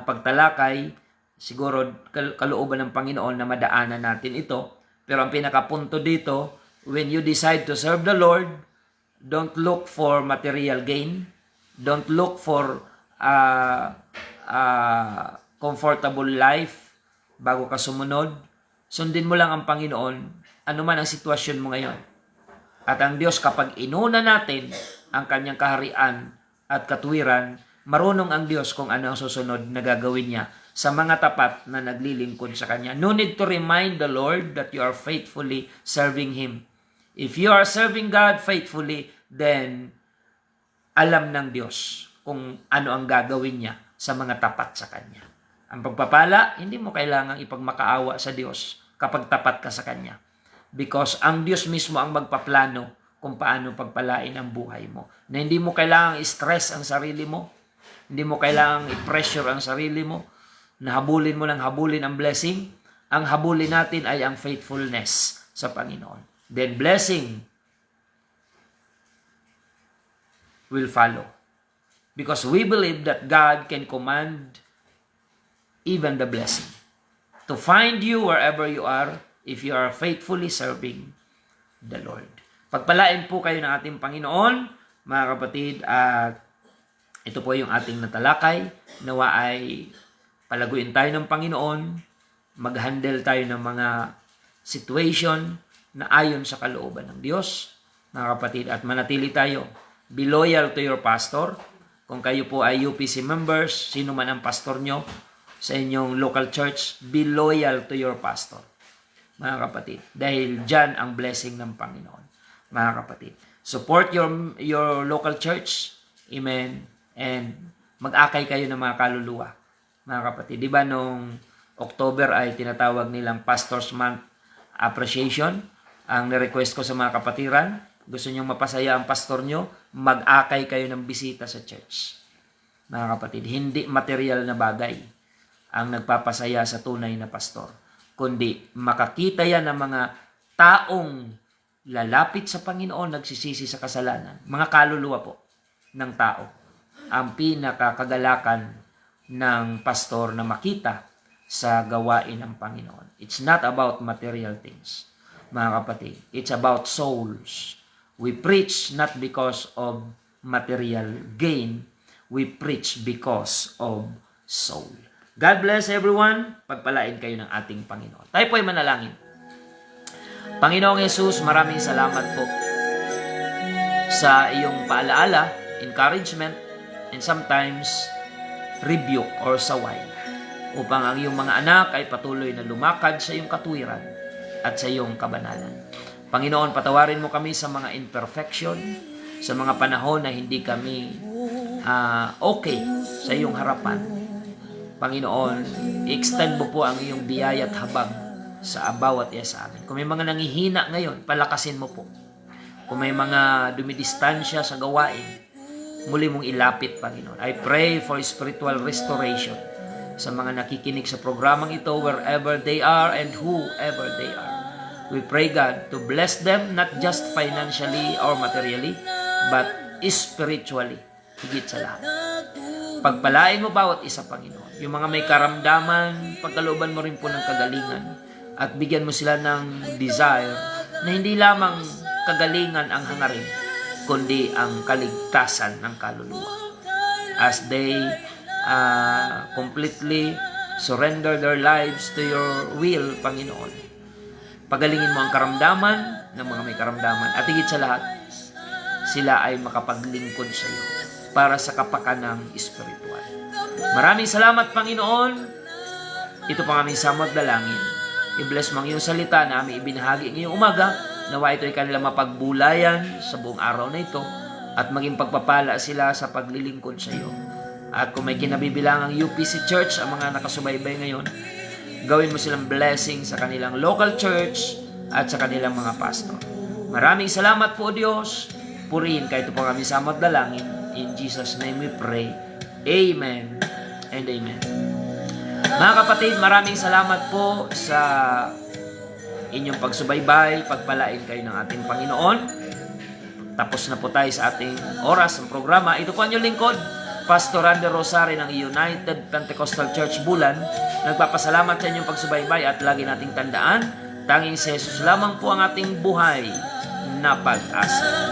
pagtalakay. Siguro kalooban ng Panginoon na madaanan natin ito. Pero ang pinakapunto dito, when you decide to serve the Lord, don't look for material gain. Don't look for comfortable life bago ka sumunod. Sundin mo lang ang Panginoon, ano man ang sitwasyon mo ngayon. At ang Diyos, kapag inuna natin ang kanyang kaharian at katuwiran, marunong ang Diyos kung ano ang susunod na gagawin niya sa mga tapat na naglilingkod sa Kanya. No need to remind the Lord that you are faithfully serving Him. If you are serving God faithfully, then alam ng Diyos kung ano ang gagawin niya sa mga tapat sa Kanya. Ang pagpapala, hindi mo kailangang ipagmakaawa sa Diyos kapag tapat ka sa Kanya. Because ang Diyos mismo ang magpaplano kung paano pagpalain ang buhay mo. Na hindi mo kailangang i-stress ang sarili mo. Hindi mo kailangang i-pressure ang sarili mo. Na habulin mo lang habulin ang blessing. Ang habulin natin ay ang faithfulness sa Panginoon. Then blessing will follow. Because we believe that God can command even the blessing to find you wherever you are if you are faithfully serving the Lord. Pagpalain po kayo ng ating Panginoon, mga kapatid, at ito po yung ating natalakay. Nawa ay palaguin tayo ng Panginoon mag-handle tayo ng mga situation na ayon sa kalooban ng Diyos, mga kapatid, at manatili tayo. Be loyal to your pastor. Kung kayo po ay UPC members, sino man ang pastor nyo sa inyong local church, be loyal to your pastor, mga kapatid. Dahil dyan ang blessing ng Panginoon, mga kapatid. Support your local church. Amen. And mag-akay kayo ng mga kaluluwa, mga kapatid. Di ba nung October ay tinatawag nilang Pastor's Month Appreciation? Ang nirequest ko sa mga kapatiran, gusto nyo mapasaya ang pastor nyo, mag-akay kayo ng bisita sa church. Mga kapatid, hindi material na bagay ang nagpapasaya sa tunay na pastor, kundi makakita yan ng mga taong lalapit sa Panginoon, nagsisisi sa kasalanan. Mga kaluluwa po ng tao. Ang pinakakagalakan ng pastor na makita sa gawain ng Panginoon. It's not about material things, mga kapatid. It's about souls. We preach not because of material gain. We preach because of soul. God bless everyone. Pagpalain kayo ng ating Panginoon. Tayo po ay manalangin. Panginoong Yesus, maraming salamat po sa iyong paalaala, encouragement, and sometimes rebuke or saway, upang ang iyong mga anak ay patuloy na lumakad sa iyong katuwiran at sa iyong kabanalan. Panginoon, patawarin mo kami sa mga imperfection, sa mga panahon na hindi kami okay sa iyong harapan. Panginoon, extend mo po ang iyong biyaya at habag sa bawat isa sa amin. Kung may mga nangihina ngayon, palakasin mo po. Kung may mga dumidistansya sa gawain, muli mong ilapit, Panginoon. I pray for spiritual restoration sa mga nakikinig sa programang ito, wherever they are and whoever they are. We pray, God, to bless them, not just financially or materially, but spiritually, higit sa lahat. Pagpalain mo bawat isa, Panginoon. Yung mga may karamdaman, pagkalooban mo rin po ng kagalingan, at bigyan mo sila ng desire na hindi lamang kagalingan ang hangarin, kundi ang kaligtasan ng kaluluwa. As they completely surrender their lives to your will, Panginoon. Pagalingin mo ang karamdaman ng mga may karamdaman. At higit sa lahat, sila ay makapaglingkod sa iyo para sa kapakanang espiritual. Maraming salamat, Panginoon. Ito pang aming samot dalangin. I-bless mo ang iyong salita na aming ibinahagi ngayong umaga. Nawa ito ay kanila mapagbulayan sa buong araw na ito at maging pagpapala sila sa paglilingkod sa iyo. At kung may kinabibilang ang UPC Church, ang mga nakasubaybay ngayon, gawin mo silang blessing sa kanilang local church at sa kanilang mga pastor. Maraming salamat po, Diyos. Purihin ka, ito po kami sa amot dalangin. In Jesus' name we pray. Amen and amen. Mga kapatid, maraming salamat po sa inyong pagsubaybay. Pagpalain kayo ng ating Panginoon. Tapos na po tayo sa ating oras ng programa. Ito po ang inyong lingkod, Pastor Randy Rosario ng United Pentecostal Church Bulan. Nagpapasalamat sa inyong pagsubaybay at lagi nating tandaan, tanging si Jesus lamang po ang ating buhay na pag-asa.